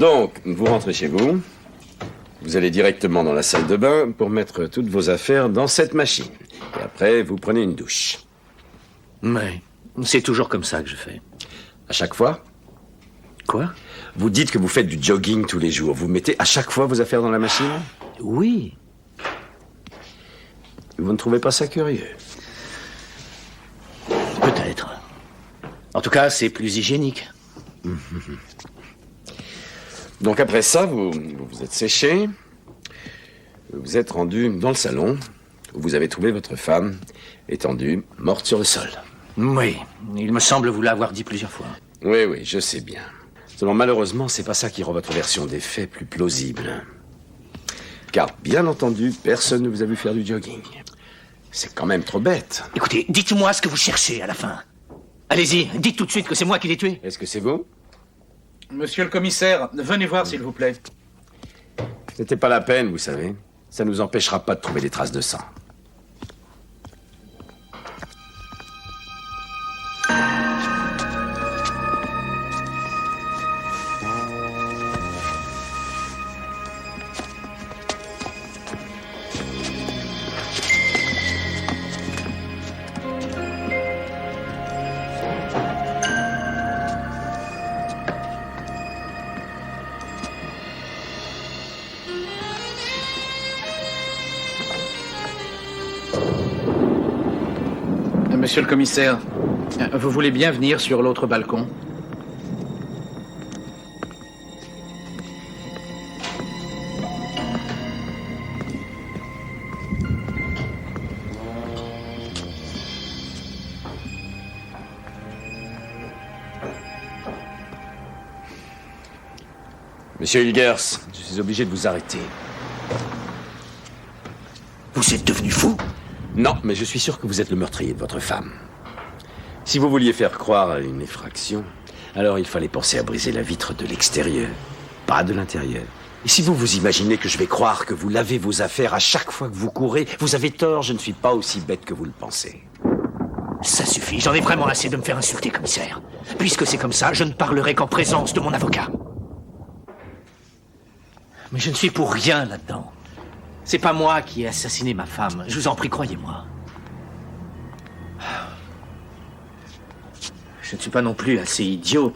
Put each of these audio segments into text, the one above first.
Donc, vous rentrez chez vous. Vous allez directement dans la salle de bain pour mettre toutes vos affaires dans cette machine. Et après, vous prenez une douche. Mais c'est toujours comme ça que je fais. À chaque fois? Quoi? Vous dites que vous faites du jogging tous les jours. Vous mettez à chaque fois vos affaires dans la machine? Oui. Vous ne trouvez pas ça curieux? Peut-être. En tout cas, c'est plus hygiénique. Donc après ça, vous êtes séché. Vous vous êtes rendu dans le salon où vous avez trouvé votre femme étendue, morte sur le sol. Oui, il me semble vous l'avoir dit plusieurs fois. Oui, je sais bien. Seulement, malheureusement, c'est pas ça qui rend votre version des faits plus plausible. Car, bien entendu, personne ne vous a vu faire du jogging. C'est quand même trop bête. Écoutez, dites-moi ce que vous cherchez à la fin. Allez-y, dites tout de suite que c'est moi qui l'ai tué. Est-ce que c'est vous? Monsieur le commissaire, venez voir s'il vous plaît. C'était pas la peine, vous savez. Ça nous empêchera pas de trouver des traces de sang. Monsieur le commissaire, vous voulez bien venir sur l'autre balcon? Monsieur Hilgers, je suis obligé de vous arrêter. Vous êtes devenu fou? Non, mais je suis sûr que vous êtes le meurtrier de votre femme. Si vous vouliez faire croire à une effraction, alors il fallait penser à briser la vitre de l'extérieur, pas de l'intérieur. Et si vous vous imaginez que je vais croire que vous lavez vos affaires à chaque fois que vous courez, vous avez tort, je ne suis pas aussi bête que vous le pensez. Ça suffit, j'en ai vraiment assez de me faire insulter, commissaire. Puisque c'est comme ça, je ne parlerai qu'en présence de mon avocat. Mais je ne suis pour rien là-dedans. C'est pas moi qui ai assassiné ma femme. Je vous en prie, croyez-moi. Je ne suis pas non plus assez idiot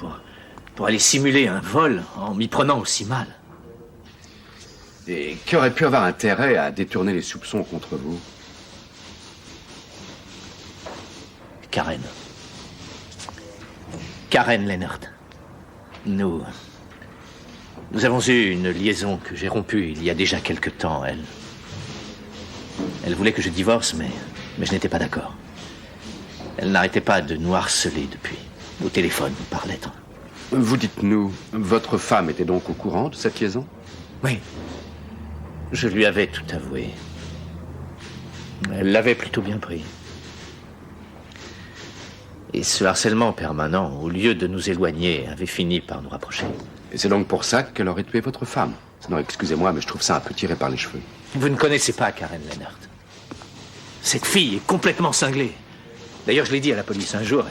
pour aller simuler un vol en m'y prenant aussi mal. Et qui aurait pu avoir intérêt à détourner les soupçons contre vous? Karen. Karen Lennart. Nous avons eu une liaison que j'ai rompue il y a déjà quelque temps. Elle voulait que je divorce, mais je n'étais pas d'accord. Elle n'arrêtait pas de nous harceler depuis, au téléphone, par lettre. Vous dites-nous, votre femme était donc au courant de cette liaison? Oui. Je lui avais tout avoué. Elle l'avait plutôt bien pris. Et ce harcèlement permanent, au lieu de nous éloigner, avait fini par nous rapprocher. Et c'est donc pour ça qu'elle aurait tué votre femme? Non, excusez-moi, mais je trouve ça un peu tiré par les cheveux. Vous ne connaissez pas Karen Lennart. Cette fille est complètement cinglée. D'ailleurs, je l'ai dit à la police un jour.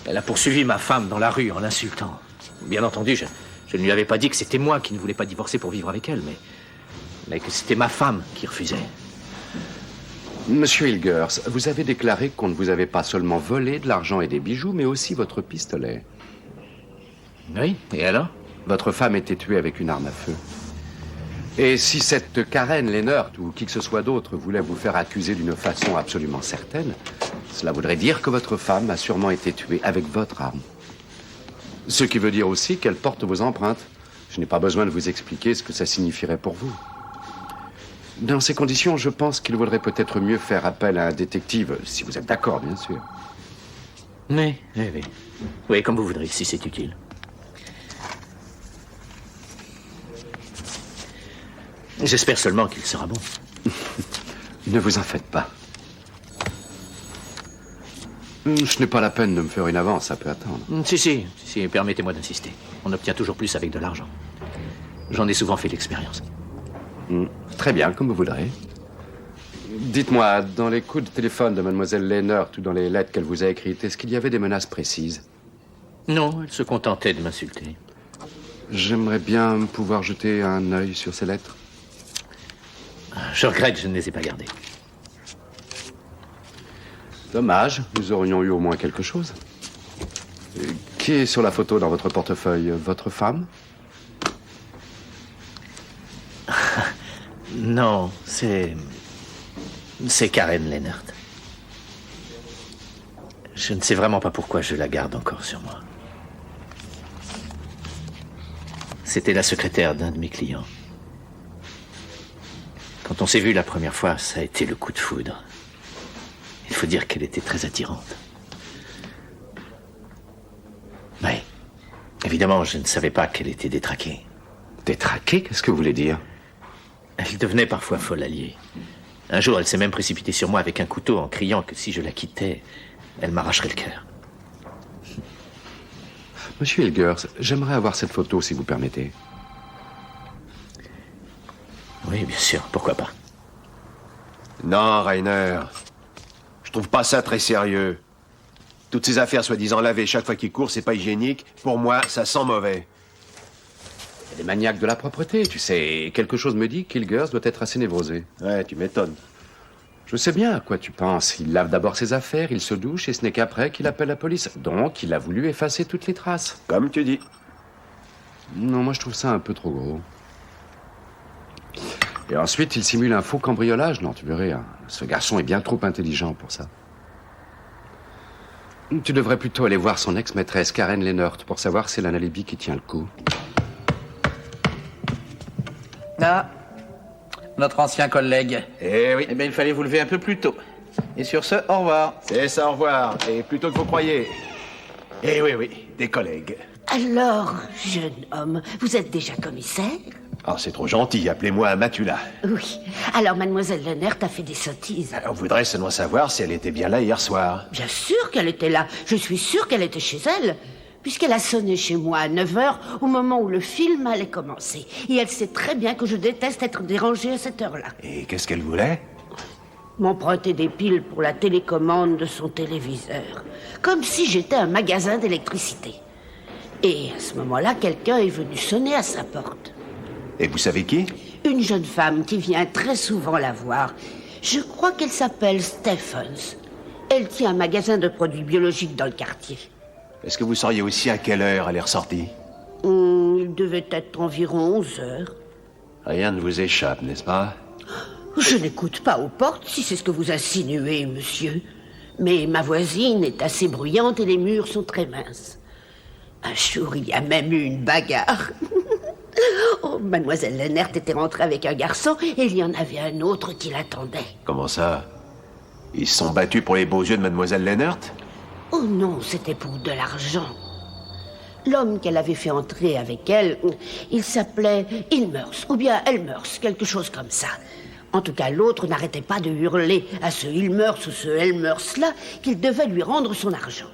Elle a poursuivi ma femme dans la rue en l'insultant. Bien entendu, je ne lui avais pas dit que c'était moi qui ne voulais pas divorcer pour vivre avec elle, mais que c'était ma femme qui refusait. Monsieur Hilgers, vous avez déclaré qu'on ne vous avait pas seulement volé de l'argent et des bijoux, mais aussi votre pistolet. Oui, et alors? Votre femme était tuée avec une arme à feu. Et si cette Karen Lennart ou qui que ce soit d'autre voulait vous faire accuser d'une façon absolument certaine, cela voudrait dire que votre femme a sûrement été tuée avec votre arme. Ce qui veut dire aussi qu'elle porte vos empreintes. Je n'ai pas besoin de vous expliquer ce que ça signifierait pour vous. Dans ces conditions, je pense qu'il vaudrait peut-être mieux faire appel à un détective, si vous êtes d'accord, bien sûr. Oui. Oui, comme vous voudrez, si c'est utile. J'espère seulement qu'il sera bon. Ne vous en faites pas. Ce n'est pas la peine de me faire une avance, ça peut attendre. Si, permettez-moi d'insister. On obtient toujours plus avec de l'argent. J'en ai souvent fait l'expérience. Très bien, comme vous voudrez. Dites-moi, dans les coups de téléphone de mademoiselle Lennart ou dans les lettres qu'elle vous a écrites, est-ce qu'il y avait des menaces précises? Non, elle se contentait de m'insulter. J'aimerais bien pouvoir jeter un œil sur ces lettres. Je regrette, je ne les ai pas gardées. Dommage, nous aurions eu au moins quelque chose. Qui est sur la photo dans votre portefeuille? Votre femme? Non, c'est Karen Lennart. Je ne sais vraiment pas pourquoi je la garde encore sur moi. C'était la secrétaire d'un de mes clients. Quand on s'est vu la première fois, ça a été le coup de foudre. Il faut dire qu'elle était très attirante. Oui. Évidemment, je ne savais pas qu'elle était détraquée. Détraquée? Qu'est-ce que vous voulez dire? Elle devenait parfois folle alliée. Un jour, elle s'est même précipitée sur moi avec un couteau en criant que si je la quittais, elle m'arracherait le cœur. Monsieur Elgers, j'aimerais avoir cette photo, si vous permettez. Oui, bien sûr, pourquoi pas. Non, Rainer. Je trouve pas ça très sérieux. Toutes ces affaires soi-disant lavées chaque fois qu'il court, c'est pas hygiénique. Pour moi, ça sent mauvais. Il y a des maniaques de la propreté, tu sais. Et quelque chose me dit qu'Elgers doit être assez névrosé. Ouais, tu m'étonnes. Je sais bien à quoi tu penses. Il lave d'abord ses affaires, il se douche, et ce n'est qu'après qu'il appelle la police. Donc, il a voulu effacer toutes les traces. Comme tu dis. Non, moi je trouve ça un peu trop gros. Et ensuite, il simule un faux cambriolage. Non, tu verrais, hein. Ce garçon est bien trop intelligent pour ça. Tu devrais plutôt aller voir son ex-maîtresse, Karen Lennart, pour savoir si elle a un alibi qui tient le coup. Ah, notre ancien collègue. Eh oui. Eh bien, il fallait vous lever un peu plus tôt. Et sur ce, au revoir. C'est ça, au revoir. Et plutôt que vous croyez. Eh oui, oui, des collègues. Alors, jeune homme, vous êtes déjà commissaire? Ah, c'est trop gentil, appelez-moi Matula. Oui. Alors, mademoiselle Lennart a fait des sottises. On voudrait seulement savoir si elle était bien là hier soir. Bien sûr qu'elle était là. Je suis sûre qu'elle était chez elle. Puisqu'elle a sonné chez moi à 9h, au moment où le film allait commencer. Et elle sait très bien que je déteste être dérangée à cette heure-là. Et qu'est-ce qu'elle voulait? M'emprunter des piles pour la télécommande de son téléviseur. Comme si j'étais un magasin d'électricité. Et à ce moment-là, quelqu'un est venu sonner à sa porte. Et vous savez qui? Une jeune femme qui vient très souvent la voir. Je crois qu'elle s'appelle Stephens. Elle tient un magasin de produits biologiques dans le quartier. Est-ce que vous sauriez aussi à quelle heure elle est ressortie? Il devait être environ 11h. Rien ne vous échappe, n'est-ce pas? Je n'écoute pas aux portes, si c'est ce que vous insinuez, monsieur. Mais ma voisine est assez bruyante et les murs sont très minces. Un jour, il y a même eu une bagarre. Oh, mademoiselle Lennart était rentrée avec un garçon et il y en avait un autre qui l'attendait. Comment ça? Ils se sont battus pour les beaux yeux de mademoiselle Lennart? Oh non, c'était pour de l'argent. L'homme qu'elle avait fait entrer avec elle, il s'appelait Ilmers, ou bien Elmers, quelque chose comme ça. En tout cas, l'autre n'arrêtait pas de hurler à ce Ilmers ou ce Elmers-là qu'il devait lui rendre son argent.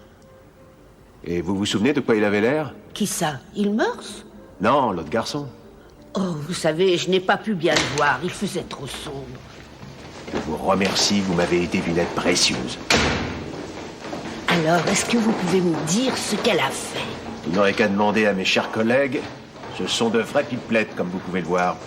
Et vous vous souvenez de quoi il avait l'air? Qui ça? Ilmers? Non, l'autre garçon. Oh, vous savez, je n'ai pas pu bien le voir, il faisait trop sombre. Je vous remercie, vous m'avez été d'une aide précieuse. Alors, est-ce que vous pouvez me dire ce qu'elle a fait? Vous n'aurez qu'à demander à mes chers collègues. Ce sont de vraies pipelettes, comme vous pouvez le voir.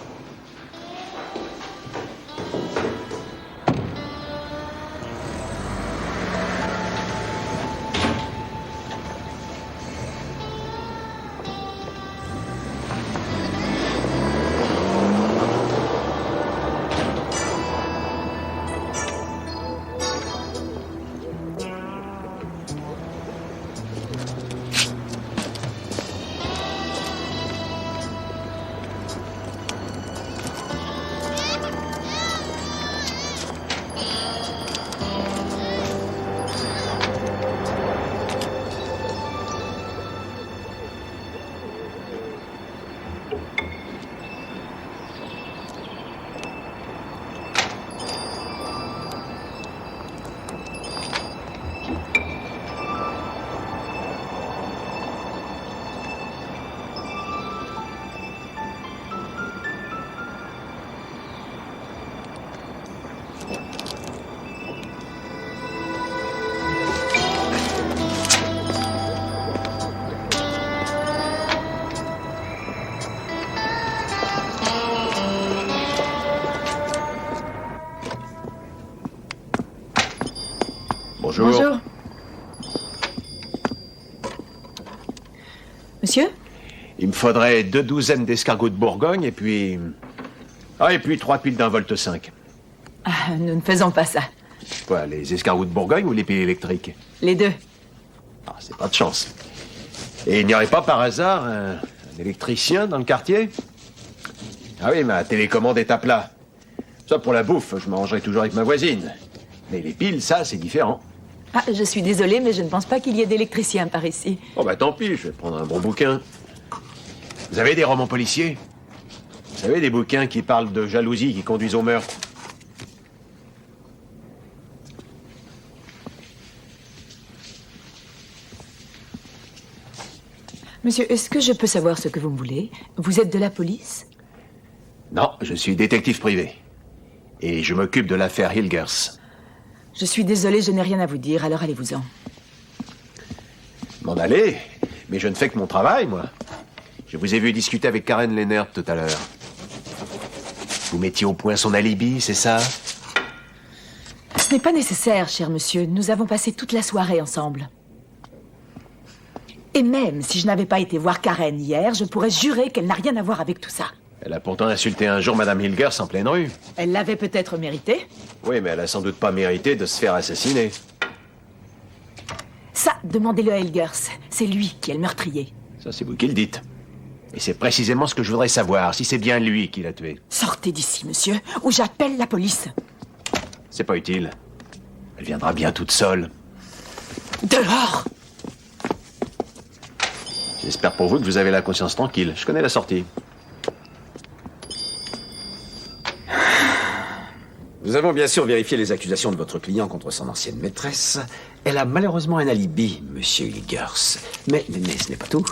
Bonjour. Monsieur? Il me faudrait 2 douzaines d'escargots de Bourgogne et puis... Ah, et puis 3 piles d'un Volt 5. Ah, nous ne faisons pas ça. Quoi, les escargots de Bourgogne ou les piles électriques? Les deux. Ah, c'est pas de chance. Et il n'y aurait pas par hasard un électricien dans le quartier? Ah oui, ma télécommande est à plat. Ça, pour la bouffe, je m'arrangerai toujours avec ma voisine. Mais les piles, ça, c'est différent. Ah, je suis désolée, mais je ne pense pas qu'il y ait d'électricien par ici. Oh bah tant pis, je vais prendre un bon bouquin. Vous avez des romans policiers? Vous savez, des bouquins qui parlent de jalousie qui conduisent au meurtre? Monsieur, est-ce que je peux savoir ce que vous me voulez? Vous êtes de la police? Non, je suis détective privé. Et je m'occupe de l'affaire Hilgers. Je suis désolée, je n'ai rien à vous dire, alors allez-vous-en. M'en aller? Mais je ne fais que mon travail, moi. Je vous ai vu discuter avec Karen Lennert tout à l'heure. Vous mettiez au point son alibi, c'est ça? Ce n'est pas nécessaire, cher monsieur. Nous avons passé toute la soirée ensemble. Et même si je n'avais pas été voir Karen hier, je pourrais jurer qu'elle n'a rien à voir avec tout ça. Elle a pourtant insulté un jour Madame Hilgers en pleine rue. Elle l'avait peut-être mérité. Oui, mais elle a sans doute pas mérité de se faire assassiner. Ça, demandez-le à Hilgers. C'est lui qui est le meurtrier. Ça, c'est vous qui le dites. Et c'est précisément ce que je voudrais savoir, si c'est bien lui qui l'a tué. Sortez d'ici, monsieur, ou j'appelle la police. C'est pas utile. Elle viendra bien toute seule. Dehors! J'espère pour vous que vous avez la conscience tranquille. Je connais la sortie. Nous avons bien sûr vérifié les accusations de votre client contre son ancienne maîtresse. Elle a malheureusement un alibi, monsieur Hilgers. Mais ce n'est pas tout.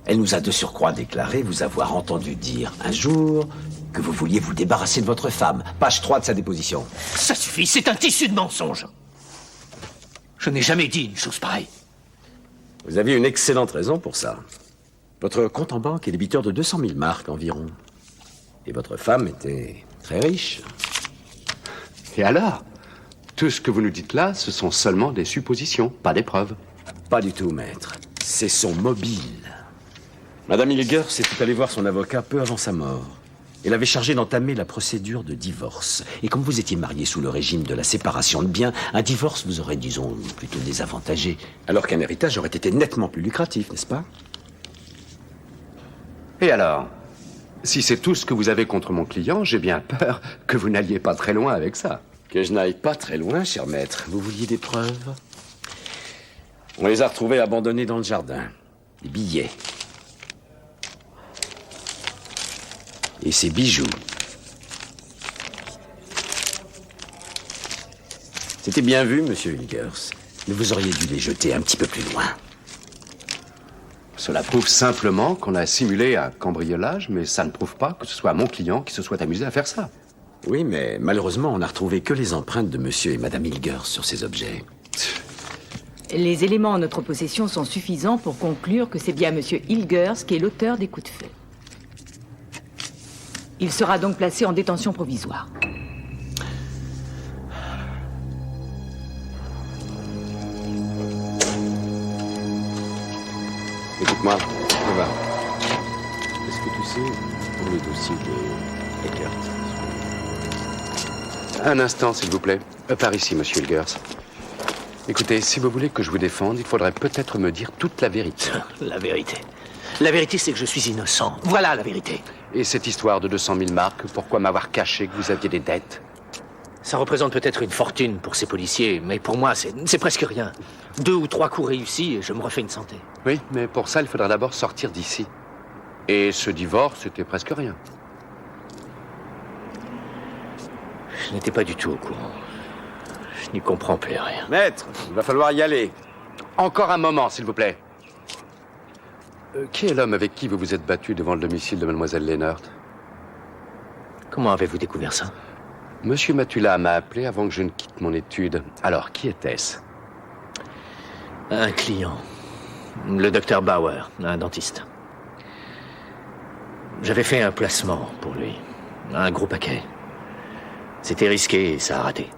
Elle nous a de surcroît déclaré vous avoir entendu dire un jour que vous vouliez vous débarrasser de votre femme. Page 3 de sa déposition. Ça suffit, c'est un tissu de mensonges. Je n'ai jamais dit une chose pareille. Vous aviez une excellente raison pour ça. Votre compte en banque est débiteur de 200 000 marks environ. Et votre femme était très riche. Et alors? Tout ce que vous nous dites là, ce sont seulement des suppositions, pas des preuves. Pas du tout, maître. C'est son mobile. Madame Hilgers était allée voir son avocat peu avant sa mort. Elle avait chargé d'entamer la procédure de divorce. Et comme vous étiez marié sous le régime de la séparation de biens, un divorce vous aurait, disons, plutôt désavantagé. Alors qu'un héritage aurait été nettement plus lucratif, n'est-ce pas? Et alors? Si c'est tout ce que vous avez contre mon client, j'ai bien peur que vous n'alliez pas très loin avec ça. Que je n'aille pas très loin, cher maître. Vous vouliez des preuves? On les a retrouvés abandonnés dans le jardin. Des billets. Et ces bijoux. C'était bien vu, monsieur Hilgers. Mais vous auriez dû les jeter un petit peu plus loin. Cela prouve simplement qu'on a simulé un cambriolage, mais ça ne prouve pas que ce soit mon client qui se soit amusé à faire ça. Oui, mais malheureusement, on n'a retrouvé que les empreintes de monsieur et madame Hilgers sur ces objets. Les éléments en notre possession sont suffisants pour conclure que c'est bien monsieur Hilgers qui est l'auteur des coups de feu. Il sera donc placé en détention provisoire. Écoute-moi, on va. Est-ce que tu sais pour le dossier de Eckert? Un instant, s'il vous plaît. Par ici, monsieur Hilgers. Écoutez, si vous voulez que je vous défende, il faudrait peut-être me dire toute la vérité. La vérité. La vérité, c'est que je suis innocent. Voilà la vérité. Et cette histoire de 200 000 marks, pourquoi m'avoir caché que vous aviez des dettes? Ça représente peut-être une fortune pour ces policiers, mais pour moi, c'est presque rien. 2 ou 3 coups réussis et je me refais une santé. Oui, mais pour ça, il faudra d'abord sortir d'ici. Et ce divorce, c'était presque rien. Je n'étais pas du tout au courant. Je n'y comprends plus rien. Maître, il va falloir y aller. Encore un moment, s'il vous plaît. Qui est l'homme avec qui vous vous êtes battu devant le domicile de mademoiselle Lennert? Comment avez-vous découvert ça? Monsieur Matula m'a appelé avant que je ne quitte mon étude. Alors, qui était-ce? Un client. Le docteur Bauer, un dentiste. J'avais fait un placement pour lui. Un gros paquet. C'était risqué et ça a raté.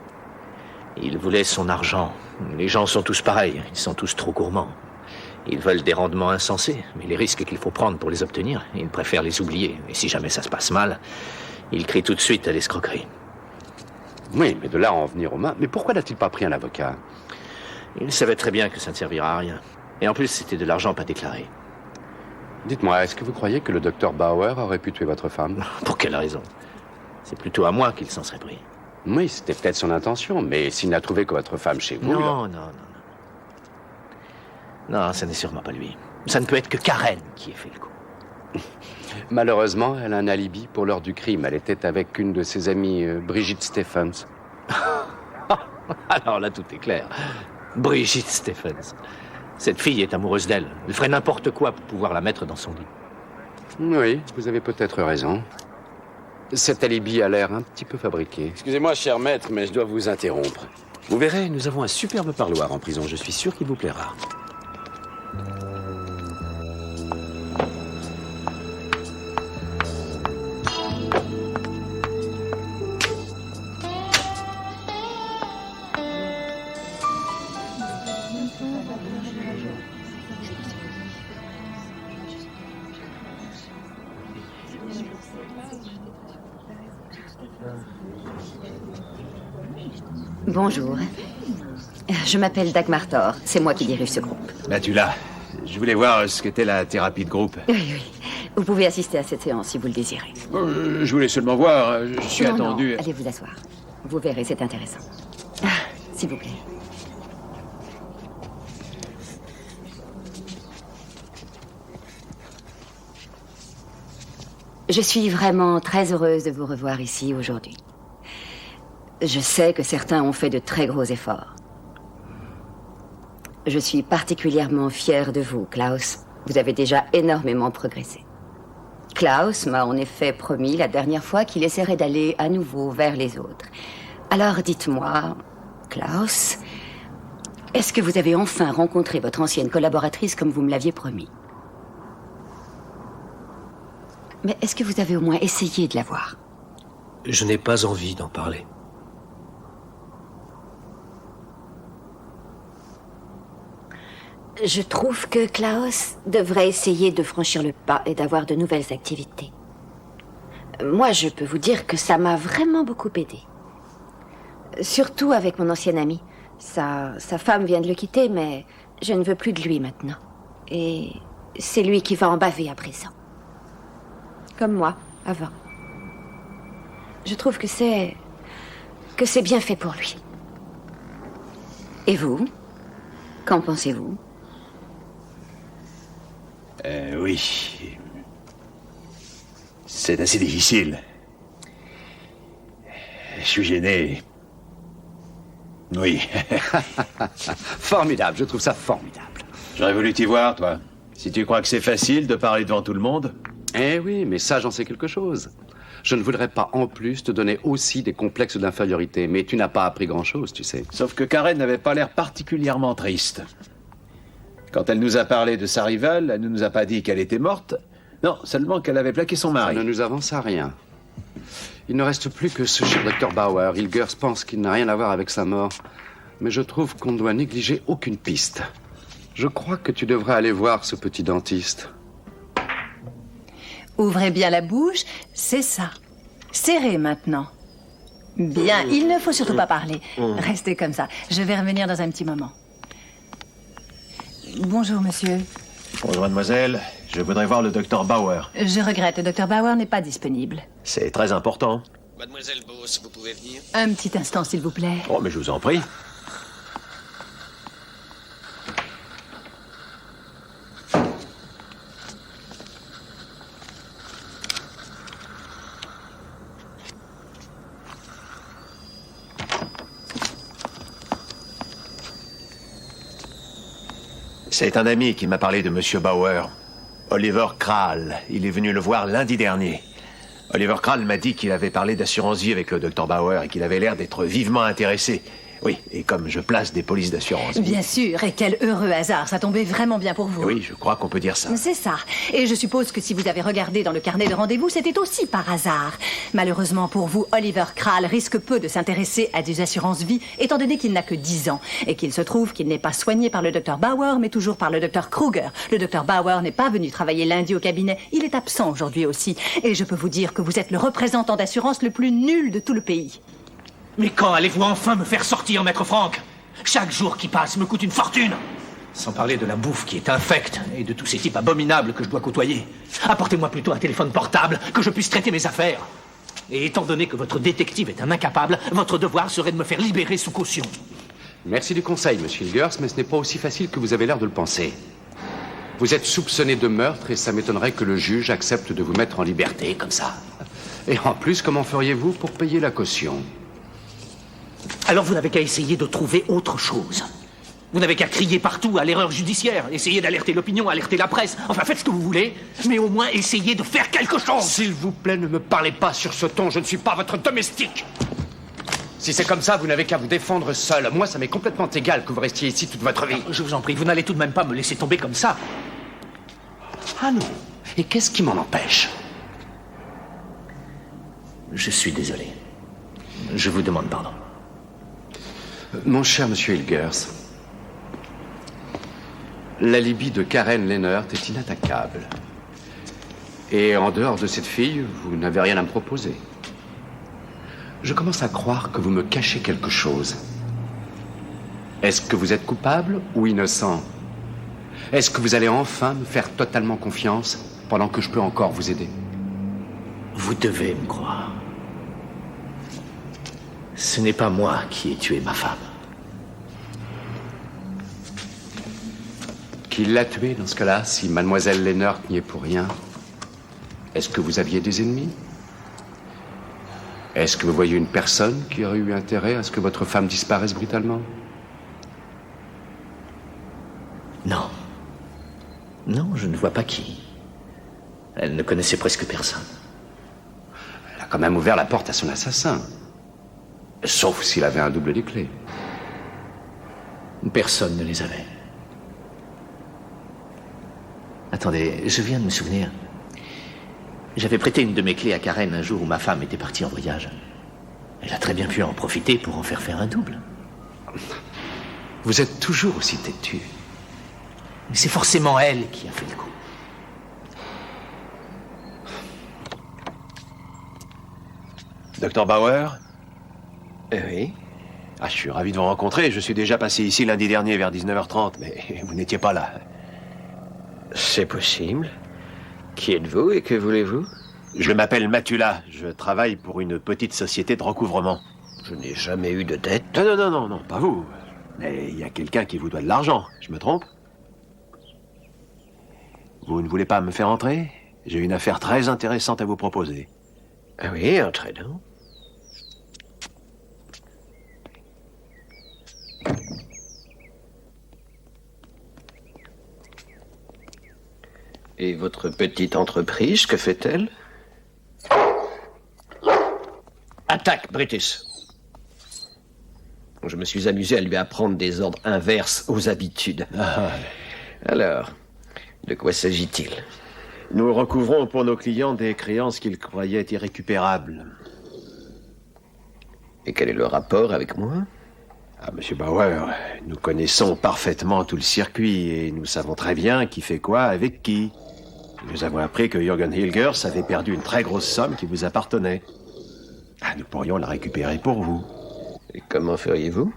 Il voulait son argent. Les gens sont tous pareils, ils sont tous trop gourmands. Ils veulent des rendements insensés, mais les risques qu'il faut prendre pour les obtenir, ils préfèrent les oublier. Et si jamais ça se passe mal, ils crient tout de suite à l'escroquerie. Oui, mais de là à en venir aux mains... Mais pourquoi n'a-t-il pas pris un avocat? Il savait très bien que ça ne servira à rien. Et en plus, c'était de l'argent pas déclaré. Dites-moi, est-ce que vous croyez que le docteur Bauer aurait pu tuer votre femme? Pour quelle raison? C'est plutôt à moi qu'il s'en serait pris. Oui, c'était peut-être son intention, mais s'il n'a trouvé que votre femme chez vous... Non, non. Non, ça n'est sûrement pas lui. Ça ne peut être que Karen qui ait fait le coup. Malheureusement, elle a un alibi pour l'heure du crime. Elle était avec une de ses amies, Brigitte Stephens. Alors là, tout est clair. Brigitte Stephens. Cette fille est amoureuse d'elle. Elle ferait n'importe quoi pour pouvoir la mettre dans son lit. Oui, vous avez peut-être raison. Cet alibi a l'air un petit peu fabriqué. Excusez-moi, cher maître, mais je dois vous interrompre. Vous verrez, nous avons un superbe parloir en prison. Je suis sûr qu'il vous plaira. Bonjour. Je m'appelle Dagmar Thor. C'est moi qui dirige ce groupe. Là, tu l'as. Je voulais voir ce qu'était la thérapie de groupe. Oui. Vous pouvez assister à cette séance si vous le désirez. Je voulais seulement voir. Je suis attendu. Non, allez vous asseoir. Vous verrez, c'est intéressant. S'il vous plaît. Je suis vraiment très heureuse de vous revoir ici aujourd'hui. Je sais que certains ont fait de très gros efforts. Je suis particulièrement fière de vous, Klaus. Vous avez déjà énormément progressé. Klaus m'a en effet promis la dernière fois qu'il essaierait d'aller à nouveau vers les autres. Alors dites-moi, Klaus, est-ce que vous avez enfin rencontré votre ancienne collaboratrice comme vous me l'aviez promis? Mais est-ce que vous avez au moins essayé de la voir? Je n'ai pas envie d'en parler. Je trouve que Klaus devrait essayer de franchir le pas et d'avoir de nouvelles activités. Moi, je peux vous dire que ça m'a vraiment beaucoup aidé. Surtout avec mon ancien ami. Sa femme vient de le quitter, mais je ne veux plus de lui maintenant. Et c'est lui qui va en baver à présent. Comme moi, avant. Je trouve que c'est bien fait pour lui. Et vous? Qu'en pensez-vous? Oui. C'est assez difficile. Je suis gêné. Oui. Formidable, je trouve ça formidable. J'aurais voulu t'y voir, toi. Si tu crois que c'est facile de parler devant tout le monde. Eh oui, mais ça, j'en sais quelque chose. Je ne voudrais pas en plus te donner aussi des complexes d'infériorité, mais tu n'as pas appris grand-chose, tu sais. Sauf que Karen n'avait pas l'air particulièrement triste. Quand elle nous a parlé de sa rivale, elle ne nous a pas dit qu'elle était morte. Non, seulement qu'elle avait plaqué son mari. Ça ne nous avance à rien. Il ne reste plus que ce cher Dr Bauer. Hilgers pense qu'il n'a rien à voir avec sa mort. Mais je trouve qu'on ne doit négliger aucune piste. Je crois que tu devrais aller voir ce petit dentiste. Ouvrez bien la bouche, c'est ça. Serrez maintenant. Bien, il ne faut surtout pas parler. Restez comme ça. Je vais revenir dans un petit moment. Bonjour, monsieur. Bonjour, mademoiselle. Je voudrais voir le docteur Bauer. Je regrette, le docteur Bauer n'est pas disponible. C'est très important. Mademoiselle Beauce, vous pouvez venir? Un petit instant, s'il vous plaît. Oh, mais je vous en prie. C'est un ami qui m'a parlé de Monsieur Bauer. Oliver Kral. Il est venu le voir lundi dernier. Oliver Kral m'a dit qu'il avait parlé d'assurance vie avec le docteur Bauer et qu'il avait l'air d'être vivement intéressé. Oui, et comme je place des polices d'assurance. Bien sûr, et quel heureux hasard, ça tombait vraiment bien pour vous. Oui, je crois qu'on peut dire ça. C'est ça. Et je suppose que si vous avez regardé dans le carnet de rendez-vous, c'était aussi par hasard. Malheureusement pour vous, Oliver Kral risque peu de s'intéresser à des assurances-vie, étant donné qu'il n'a que 10 ans, et qu'il se trouve qu'il n'est pas soigné par le Dr Bauer, mais toujours par le Dr Kruger. Le Dr Bauer n'est pas venu travailler lundi au cabinet, il est absent aujourd'hui aussi. Et je peux vous dire que vous êtes le représentant d'assurance le plus nul de tout le pays. Mais quand allez-vous enfin me faire sortir, maître Frank? Chaque jour qui passe me coûte une fortune. Sans parler de la bouffe qui est infecte et de tous ces types abominables que je dois côtoyer. Apportez-moi plutôt un téléphone portable, que je puisse traiter mes affaires. Et étant donné que votre détective est un incapable, votre devoir serait de me faire libérer sous caution. Merci du conseil, monsieur Hilgers, mais ce n'est pas aussi facile que vous avez l'air de le penser. Vous êtes soupçonné de meurtre et ça m'étonnerait que le juge accepte de vous mettre en liberté comme ça. Et en plus, comment feriez-vous pour payer la caution? Alors vous n'avez qu'à essayer de trouver autre chose. Vous n'avez qu'à crier partout à l'erreur judiciaire, essayer d'alerter l'opinion, alerter la presse, enfin faites ce que vous voulez, mais au moins essayez de faire quelque chose. S'il vous plaît, ne me parlez pas sur ce ton, je ne suis pas votre domestique. Si c'est comme ça, vous n'avez qu'à vous défendre seul. Moi, ça m'est complètement égal que vous restiez ici toute votre vie. Je vous en prie, vous n'allez tout de même pas me laisser tomber comme ça. Ah non. Et qu'est-ce qui m'en empêche? Je suis désolé. Je vous demande pardon. Mon cher monsieur Hilgers, l'alibi de Karen Lennert est inattaquable. Et en dehors de cette fille, vous n'avez rien à me proposer. Je commence à croire que vous me cachez quelque chose. Est-ce que vous êtes coupable ou innocent? Est-ce que vous allez enfin me faire totalement confiance pendant que je peux encore vous aider? Vous devez me croire. Ce n'est pas moi qui ai tué ma femme. Qui l'a tuée dans ce cas-là, si mademoiselle Lennert n'y est pour rien? Est-ce que vous aviez des ennemis? Est-ce que vous voyez une personne qui aurait eu intérêt à ce que votre femme disparaisse brutalement? Non. Non, je ne vois pas qui. Elle ne connaissait presque personne. Elle a quand même ouvert la porte à son assassin. Sauf s'il avait un double des clés. Personne ne les avait. Attendez, je viens de me souvenir. J'avais prêté une de mes clés à Karen un jour où ma femme était partie en voyage. Elle a très bien pu en profiter pour en faire un double. Vous êtes toujours aussi têtu. Mais c'est forcément elle qui a fait le coup. Dr Bauer? Oui. Ah, je suis ravi de vous rencontrer. Je suis déjà passé ici lundi dernier vers 19h30, mais vous n'étiez pas là. C'est possible. Qui êtes-vous et que voulez-vous? Je m'appelle Matula. Je travaille pour une petite société de recouvrement. Je n'ai jamais eu de dette. Non, pas vous. Mais il y a quelqu'un qui vous doit de l'argent. Je me trompe? Vous ne voulez pas me faire entrer? J'ai une affaire très intéressante à vous proposer. Ah oui, entrez donc. Et votre petite entreprise, que fait-elle? Attaque, Brutus. Je me suis amusé à lui apprendre des ordres inverses aux habitudes. Alors, de quoi s'agit-il? Nous recouvrons pour nos clients des créances qu'ils croyaient irrécupérables. Et quel est le rapport avec moi? Ah, Monsieur Bauer, nous connaissons parfaitement tout le circuit et nous savons très bien qui fait quoi avec qui. Nous avons appris que Jürgen Hilgers avait perdu une très grosse somme qui vous appartenait. Ah, nous pourrions la récupérer pour vous. Et comment feriez-vous?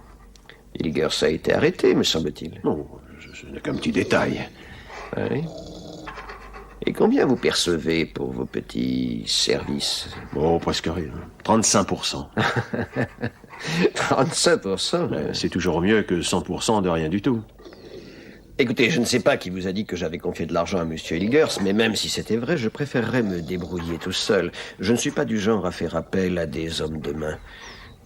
Hilgers a été arrêté, me semble-t-il. Non, ce n'est qu'un petit détail. Oui. Et combien vous percevez pour vos petits services? Bon, presque rien. 35%. 35%? C'est toujours mieux que 100% de rien du tout. Écoutez, je ne sais pas qui vous a dit que j'avais confié de l'argent à Monsieur Hilgers, mais même si c'était vrai, je préférerais me débrouiller tout seul. Je ne suis pas du genre à faire appel à des hommes de main.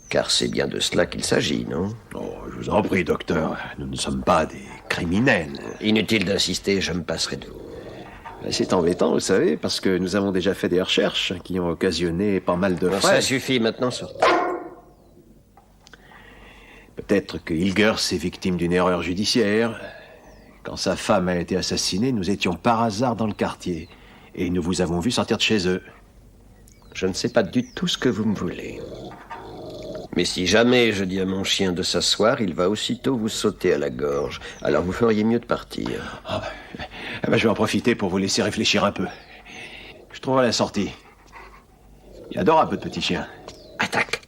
Car c'est bien de cela qu'il s'agit, non? Oh, je vous en prie, docteur. Nous ne sommes pas des criminels. Inutile d'insister, je me passerai de vous. C'est embêtant, vous savez, parce que nous avons déjà fait des recherches qui ont occasionné pas mal de frais. Ça suffit, maintenant sortez. Peut-être que Hilgers est victime d'une erreur judiciaire. Quand sa femme a été assassinée, nous étions par hasard dans le quartier. Et nous vous avons vu sortir de chez eux. Je ne sais pas du tout ce que vous me voulez. Mais si jamais je dis à mon chien de s'asseoir, il va aussitôt vous sauter à la gorge. Alors vous feriez mieux de partir. Je vais en profiter pour vous laisser réfléchir un peu. Je trouverai la sortie. Il adore un peu de petit chien. Attaque!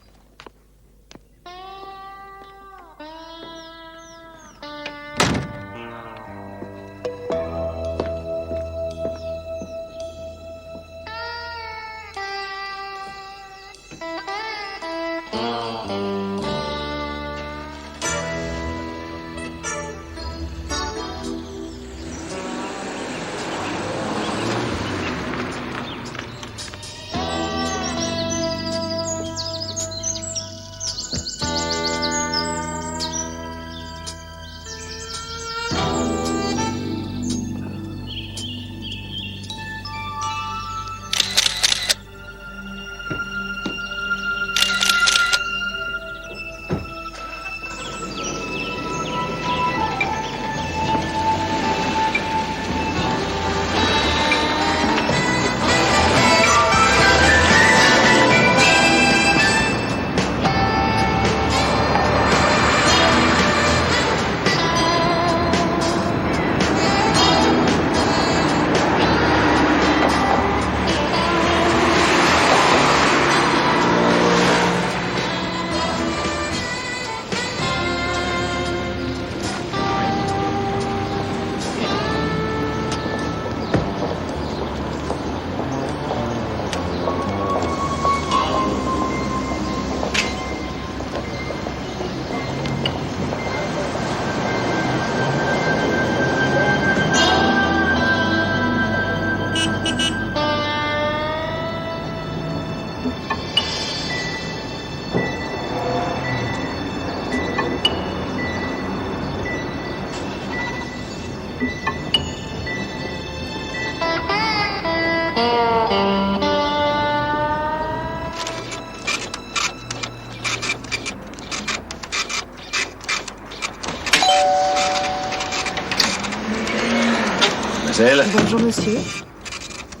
Bonjour, monsieur.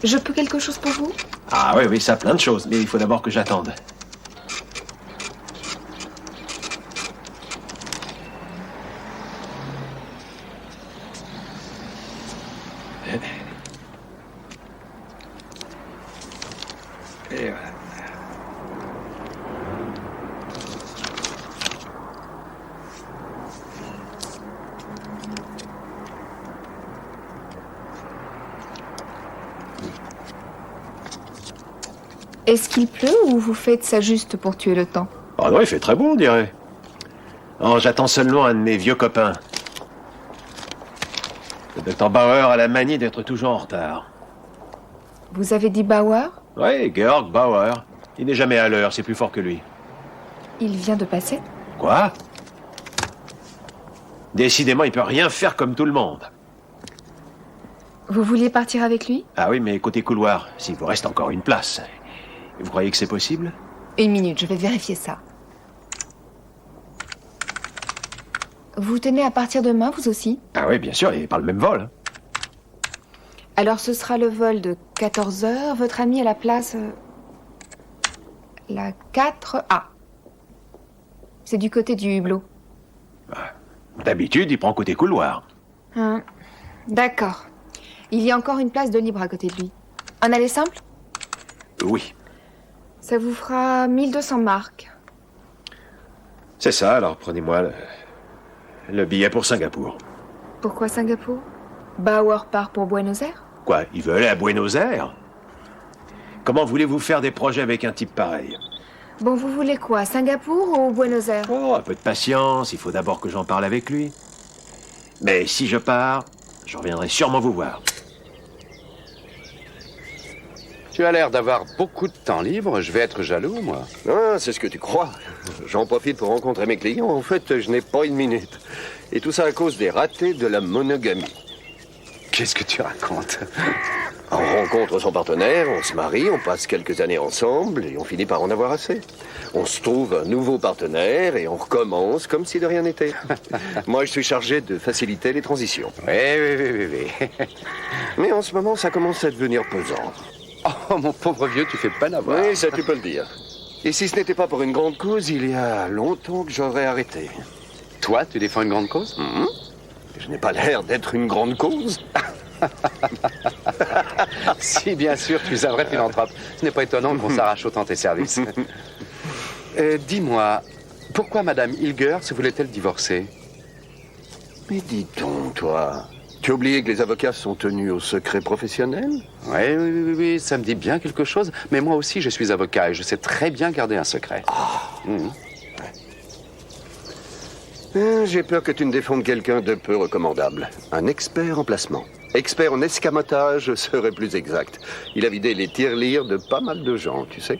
Je peux quelque chose pour vous? Ah oui, ça, plein de choses. Mais il faut d'abord que j'attende. Et voilà. Est-ce qu'il pleut ou vous faites ça juste pour tuer le temps? Oh non, il fait très beau, on dirait. Oh, j'attends seulement un de mes vieux copains. Le docteur Bauer a la manie d'être toujours en retard. Vous avez dit Bauer? Oui, Georg Bauer. Il n'est jamais à l'heure, c'est plus fort que lui. Il vient de passer? Quoi? Décidément, il peut rien faire comme tout le monde. Vous vouliez partir avec lui? Ah oui, mais côté couloir, s'il vous reste encore une place. Vous croyez que c'est possible? Une minute, je vais vérifier ça. Vous tenez à partir demain, vous aussi? Ah oui, bien sûr, et par le même vol. Alors ce sera le vol de 14h. Votre ami à la place... la 4A. C'est du côté du hublot. D'habitude, il prend côté couloir. Hein. D'accord. Il y a encore une place de libre à côté de lui. Un aller simple? Oui. Ça vous fera 1200 marks. C'est ça, alors prenez-moi le billet pour Singapour. Pourquoi Singapour? Bauer part pour Buenos Aires? Quoi, il veut aller à Buenos Aires? Comment voulez-vous faire des projets avec un type pareil? Bon, vous voulez quoi? Singapour ou Buenos Aires? Oh, un peu de patience, il faut d'abord que j'en parle avec lui. Mais si je pars, je reviendrai sûrement vous voir. Tu as l'air d'avoir beaucoup de temps libre. Je vais être jaloux, moi. Ah, c'est ce que tu crois. J'en profite pour rencontrer mes clients. En fait, je n'ai pas une minute. Et tout ça à cause des ratés de la monogamie. Qu'est-ce que tu racontes? On rencontre son partenaire, on se marie, on passe quelques années ensemble et on finit par en avoir assez. On se trouve un nouveau partenaire et on recommence comme si de rien n'était. Moi, je suis chargé de faciliter les transitions. Oui. Mais en ce moment, ça commence à devenir pesant. Oh, mon pauvre vieux, tu fais peine à voir. Oui, ça, tu peux le dire. Et si ce n'était pas pour une grande cause, il y a longtemps que j'aurais arrêté. Toi, tu défends une grande cause? Je n'ai pas l'air d'être une grande cause. Si, bien sûr, tu es un vrai philanthrope. Ce n'est pas étonnant qu'on s'arrache autant tes services. Dis-moi, pourquoi Madame Hilgers voulait-elle divorcer? Mais dis donc, toi, tu as oublié que les avocats sont tenus au secret professionnel? Oui, ça me dit bien quelque chose. Mais moi aussi, je suis avocat et je sais très bien garder un secret. J'ai peur que tu ne défendes quelqu'un de peu recommandable. Un expert en placement. Expert en escamotage serait plus exact. Il a vidé les tirelires de pas mal de gens, tu sais.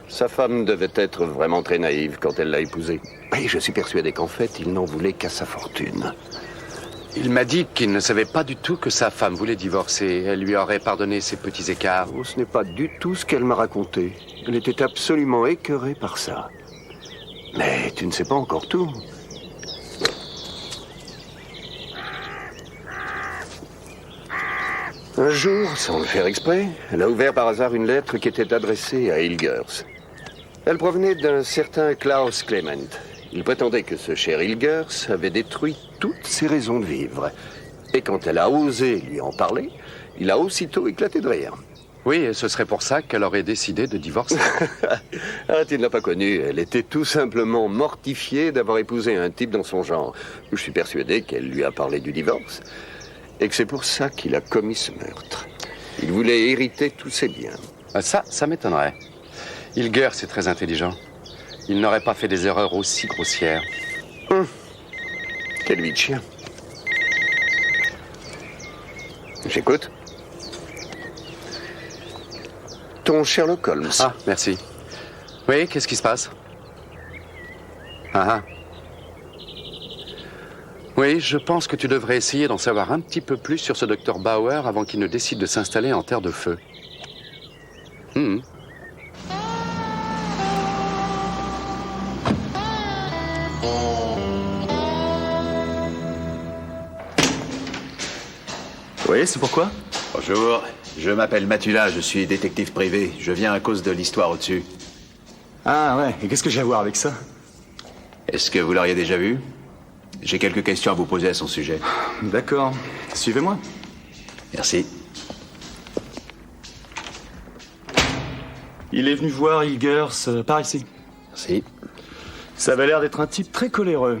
Sa femme devait être vraiment très naïve quand elle l'a épousé. Et je suis persuadé qu'en fait, il n'en voulait qu'à sa fortune. Il m'a dit qu'il ne savait pas du tout que sa femme voulait divorcer. Elle lui aurait pardonné ses petits écarts. Oh, ce n'est pas du tout ce qu'elle m'a raconté. Elle était absolument écœurée par ça. Mais tu ne sais pas encore tout. Un jour, sans le faire exprès, elle a ouvert par hasard une lettre qui était adressée à Hilgers. Elle provenait d'un certain Klaus Clement. Il prétendait que ce cher Hilgers avait détruit toutes ses raisons de vivre. Et quand elle a osé lui en parler, il a aussitôt éclaté de rire. Oui, et ce serait pour ça qu'elle aurait décidé de divorcer. Ah, tu ne l'as pas connue. Elle était tout simplement mortifiée d'avoir épousé un type dans son genre. Je suis persuadé qu'elle lui a parlé du divorce. Et que c'est pour ça qu'il a commis ce meurtre. Il voulait hériter tous ses biens. Ça m'étonnerait. Hilgers est très intelligent. Il n'aurait pas fait des erreurs aussi grossières. Quelle vie de chien. J'écoute. Ton Sherlock Holmes. Ah, merci. Oui, qu'est-ce qui se passe? Oui, je pense que tu devrais essayer d'en savoir un petit peu plus sur ce docteur Bauer avant qu'il ne décide de s'installer en terre de feu. Oui, c'est pourquoi? Bonjour, je m'appelle Matula, je suis détective privé. Je viens à cause de l'histoire au-dessus. Ah ouais, et qu'est-ce que j'ai à voir avec ça? Est-ce que vous l'auriez déjà vu? J'ai quelques questions à vous poser à son sujet. D'accord, suivez-moi. Merci. Il est venu voir Hilgers par ici. Merci. Ça avait l'air d'être un type très coléreux.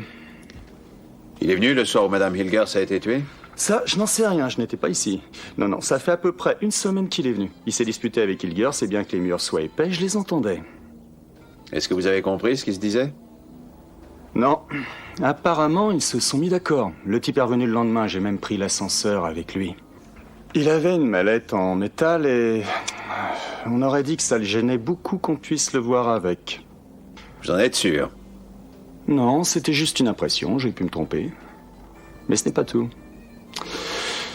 Il est venu le soir où Madame Hilgers a été tuée? Ça, je n'en sais rien, je n'étais pas ici. Non, ça fait à peu près une semaine qu'il est venu. Il s'est disputé avec Hilgers, et bien que les murs soient épais, je les entendais. Est-ce que vous avez compris ce qu'il se disait? Non. Apparemment, ils se sont mis d'accord. Le type est revenu le lendemain, j'ai même pris l'ascenseur avec lui. Il avait une mallette en métal et... on aurait dit que ça le gênait beaucoup qu'on puisse le voir avec. Vous en êtes sûr? Non, c'était juste une impression, j'ai pu me tromper. Mais ce n'est pas tout.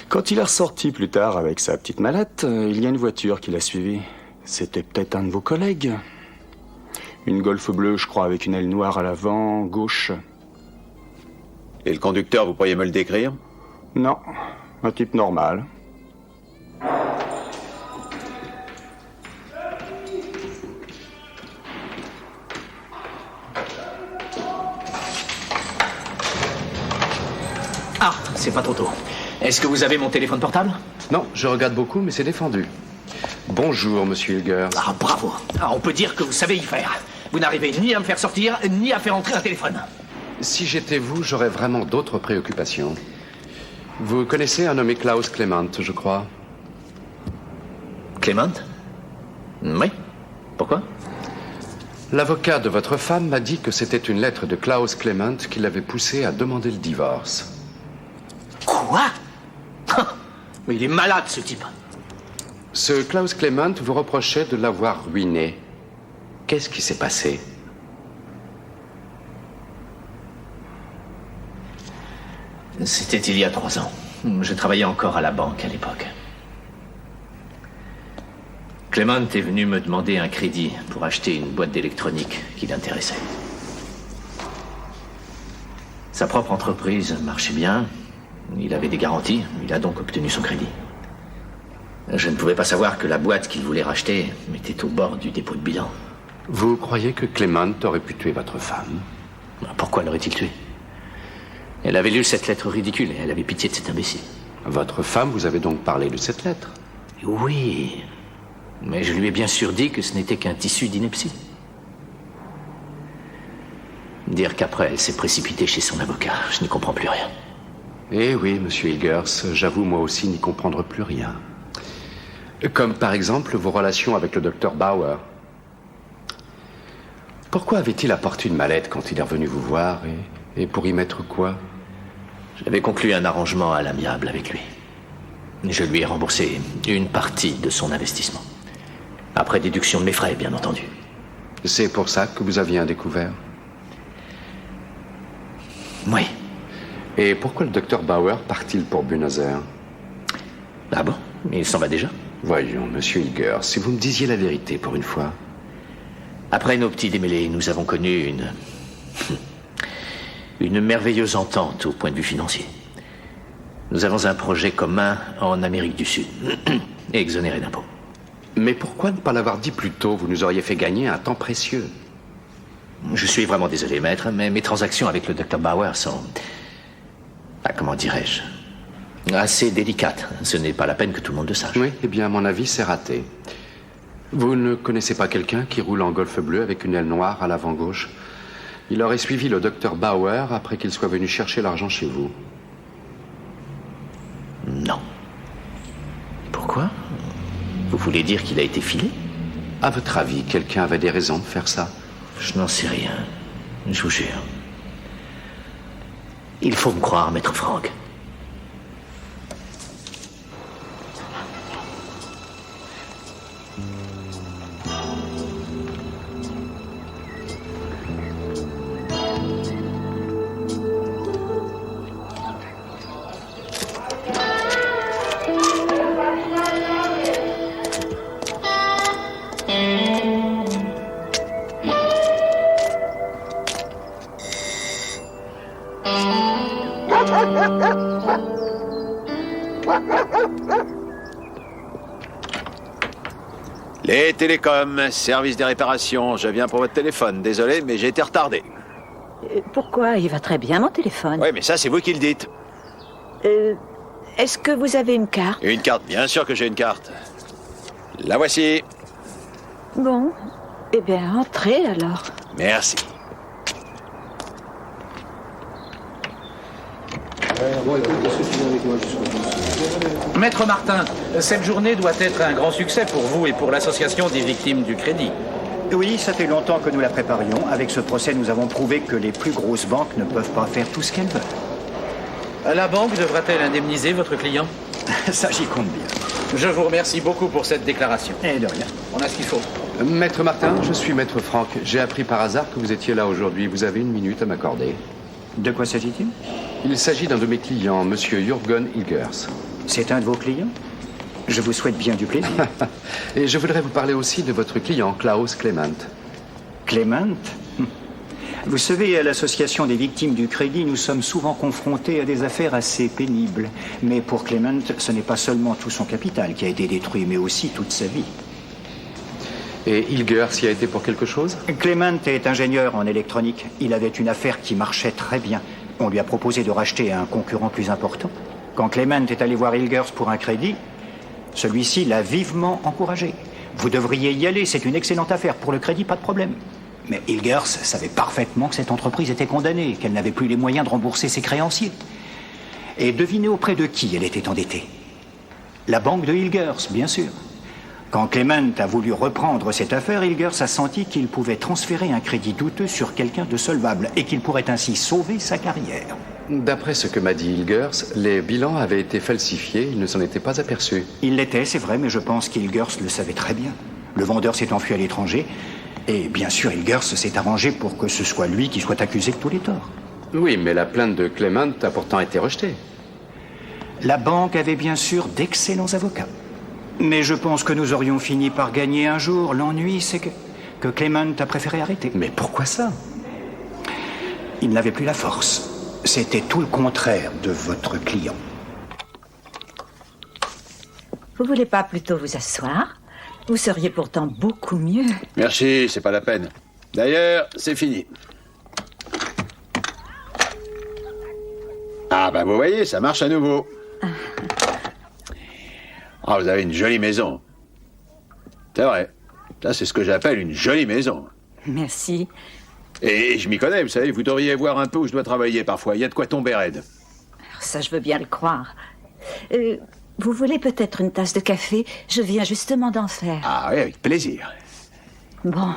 Quand il est ressorti plus tard avec sa petite mallette, il y a une voiture qui l'a suivi. C'était peut-être un de vos collègues. Une Golf bleue, je crois, avec une aile noire à l'avant, gauche. Et le conducteur, vous pourriez me le décrire? Non, un type normal. Ah, c'est pas trop tôt. Est-ce que vous avez mon téléphone portable? Non, je regarde beaucoup, mais c'est défendu. Bonjour, monsieur Hilgers. Ah, bravo. Ah, on peut dire que vous savez y faire. Vous n'arrivez ni à me faire sortir, ni à faire entrer un téléphone. Si j'étais vous, j'aurais vraiment d'autres préoccupations. Vous connaissez un nommé Klaus Clement, je crois. Clement? Oui. Pourquoi? L'avocat de votre femme m'a dit que c'était une lettre de Klaus Clement qui l'avait poussé à demander le divorce. Quoi? Mais il est malade, ce type. Ce Klaus Clement vous reprochait de l'avoir ruiné. Qu'est-ce qui s'est passé? C'était il y a 3 ans. Je travaillais encore à la banque à l'époque. Clement est venu me demander un crédit pour acheter une boîte d'électronique qui l'intéressait. Sa propre entreprise marchait bien, il avait des garanties, il a donc obtenu son crédit. Je ne pouvais pas savoir que la boîte qu'il voulait racheter était au bord du dépôt de bilan. Vous croyez que Clement aurait pu tuer votre femme? Pourquoi l'aurait-il tué? Elle avait lu cette lettre ridicule et elle avait pitié de cet imbécile. Votre femme vous avait donc parlé de cette lettre? Oui, mais je lui ai bien sûr dit que ce n'était qu'un tissu d'ineptie. Dire qu'après elle s'est précipitée chez son avocat, je n'y comprends plus rien. Eh oui, monsieur Hilgers, j'avoue moi aussi n'y comprendre plus rien. Comme par exemple vos relations avec le docteur Bauer. Pourquoi avait-il apporté une mallette quand il est revenu vous voir et pour y mettre quoi? J'avais conclu un arrangement à l'amiable avec lui. Je lui ai remboursé une partie de son investissement. Après déduction de mes frais, bien entendu. C'est pour ça que vous aviez un découvert? Oui. Et pourquoi le docteur Bauer part-il pour Buenos Aires? Ah bon? Il s'en va déjà? Voyons, monsieur Hilgers, si vous me disiez la vérité pour une fois. Après nos petits démêlés, nous avons connu une merveilleuse entente au point de vue financier. Nous avons un projet commun en Amérique du Sud, exonéré d'impôts. Mais pourquoi ne pas l'avoir dit plus tôt? Vous nous auriez fait gagner un temps précieux. Je suis vraiment désolé, maître, mais mes transactions avec le Dr Bauer sont... comment dirais-je? Assez délicates. Ce n'est pas la peine que tout le monde le sache. Oui, eh bien, à mon avis, c'est raté. Vous ne connaissez pas quelqu'un qui roule en Golf bleu avec une aile noire à l'avant gauche? Il aurait suivi le docteur Bauer après qu'il soit venu chercher l'argent chez vous. Non. Pourquoi? Vous voulez dire qu'il a été filé? À votre avis, quelqu'un avait des raisons de faire ça? Je n'en sais rien. Je vous jure. Il faut me croire, maître Franck. Les télécoms, service des réparations, je viens pour votre téléphone. Désolé, mais j'ai été retardé. Pourquoi? Il va très bien, mon téléphone. Oui, mais ça, c'est vous qui le dites. Est-ce que vous avez une carte? Une carte, bien sûr que j'ai une carte. La voici. Bon, eh bien, entrez alors. Merci. Maître Martin, cette journée doit être un grand succès pour vous et pour l'association des victimes du crédit. Oui, ça fait longtemps que nous la préparions. Avec ce procès, nous avons prouvé que les plus grosses banques ne peuvent pas faire tout ce qu'elles veulent. La banque devra-t-elle indemniser votre client? Ça, j'y compte bien. Je vous remercie beaucoup pour cette déclaration. Et de rien. On a ce qu'il faut. Maître Martin, je suis maître Franck. J'ai appris par hasard que vous étiez là aujourd'hui. Vous avez une minute à m'accorder. De quoi s'agit-il? Il s'agit d'un de mes clients, monsieur Jürgen Hilgers. C'est un de vos clients? Je vous souhaite bien du plaisir. Et je voudrais vous parler aussi de votre client, Klaus Clement. Clement? Vous savez, à l'association des victimes du crédit, nous sommes souvent confrontés à des affaires assez pénibles. Mais pour Clement, ce n'est pas seulement tout son capital qui a été détruit, mais aussi toute sa vie. Et Hilgers y a été pour quelque chose? Clement est ingénieur en électronique. Il avait une affaire qui marchait très bien. On lui a proposé de racheter un concurrent plus important. Quand Clement est allé voir Hilgers pour un crédit, celui-ci l'a vivement encouragé. Vous devriez y aller, c'est une excellente affaire. Pour le crédit, pas de problème. Mais Hilgers savait parfaitement que cette entreprise était condamnée, qu'elle n'avait plus les moyens de rembourser ses créanciers. Et devinez auprès de qui elle était endettée? La banque de Hilgers, bien sûr. Quand Clement a voulu reprendre cette affaire, Hilgers a senti qu'il pouvait transférer un crédit douteux sur quelqu'un de solvable et qu'il pourrait ainsi sauver sa carrière. D'après ce que m'a dit Hilgers, les bilans avaient été falsifiés, il ne s'en était pas aperçu. Il l'était, c'est vrai, mais je pense qu'Hilgers le savait très bien. Le vendeur s'est enfui à l'étranger, et bien sûr, Hilgers s'est arrangé pour que ce soit lui qui soit accusé de tous les torts. Oui, mais la plainte de Clement a pourtant été rejetée. La banque avait bien sûr d'excellents avocats. Mais je pense que nous aurions fini par gagner un jour. L'ennui, c'est que Clement a préféré arrêter. Mais pourquoi ça? Il n'avait plus la force. C'était tout le contraire de votre client. Vous voulez pas plutôt vous asseoir? Vous seriez pourtant beaucoup mieux. Merci, c'est pas la peine. D'ailleurs, c'est fini. Ah, bah vous voyez, ça marche à nouveau. Ah, vous avez une jolie maison. C'est vrai. Ça, c'est ce que j'appelle une jolie maison. Merci. Et je m'y connais, vous savez, vous devriez voir un peu où je dois travailler parfois. Il y a de quoi tomber raide. Ça, je veux bien le croire. Vous voulez peut-être une tasse de café? Je viens justement d'en faire. Ah oui, avec plaisir. Bon.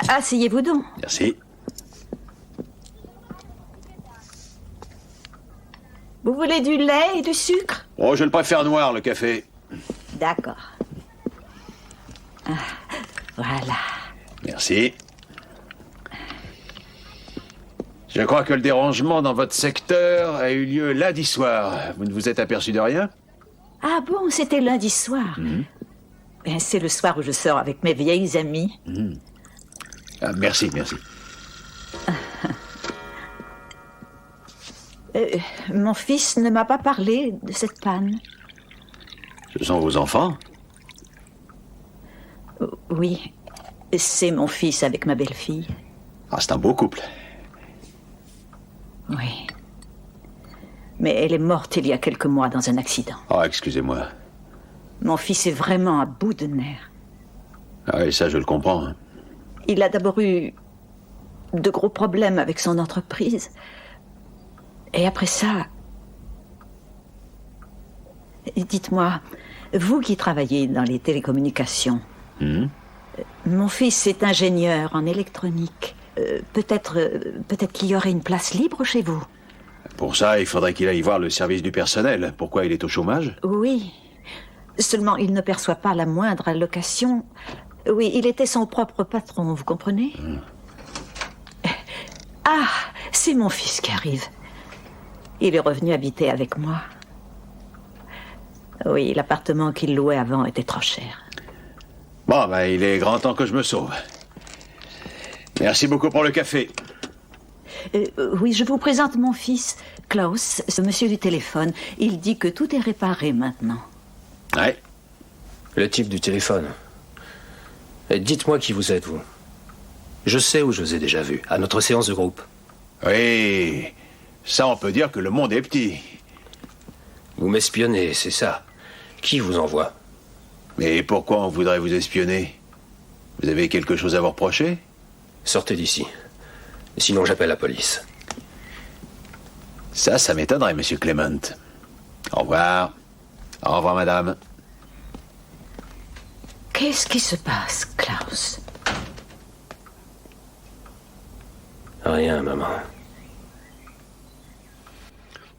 Asseyez-vous donc. Merci. Vous voulez du lait et du sucre? Oh, je le préfère noir, le café. D'accord. Voilà. Merci. Je crois que le dérangement dans votre secteur a eu lieu lundi soir. Vous ne vous êtes aperçu de rien? Ah bon, c'était lundi soir. Ben, c'est le soir où je sors avec mes vieilles amies. Ah, merci, merci. Mon fils ne m'a pas parlé de cette panne. Ce sont vos enfants? Oui, c'est mon fils avec ma belle-fille. Ah, c'est un beau couple. Oui. Mais elle est morte il y a quelques mois dans un accident. Oh, excusez-moi. Mon fils est vraiment à bout de nerfs. Ah oui, ça, je le comprends. Hein. Il a d'abord eu de gros problèmes avec son entreprise. Et après ça... Dites-moi, vous qui travaillez dans les télécommunications, mon fils est ingénieur en électronique. Peut-être qu'il y aurait une place libre chez vous. Pour ça, il faudrait qu'il aille voir le service du personnel. Pourquoi il est au chômage? Oui. Seulement, il ne perçoit pas la moindre allocation. Oui, il était son propre patron, vous comprenez? Ah, c'est mon fils qui arrive. Il est revenu habiter avec moi. Oui, l'appartement qu'il louait avant était trop cher. Bon, ben, il est grand temps que je me sauve. Merci beaucoup pour le café. Oui, je vous présente mon fils, Klaus, ce monsieur du téléphone. Il dit que tout est réparé maintenant. Ouais. Le type du téléphone. Et dites-moi qui vous êtes, vous. Je sais où je vous ai déjà vu, à notre séance de groupe. Oui, ça on peut dire que le monde est petit. Vous m'espionnez, c'est ça. Qui vous envoie? Mais pourquoi on voudrait vous espionner? Vous avez quelque chose à vous reprocher? Sortez d'ici. Sinon j'appelle la police. Ça m'étonnerait, monsieur Clement. Au revoir. Au revoir, madame. Qu'est-ce qui se passe, Klaus? Rien, maman.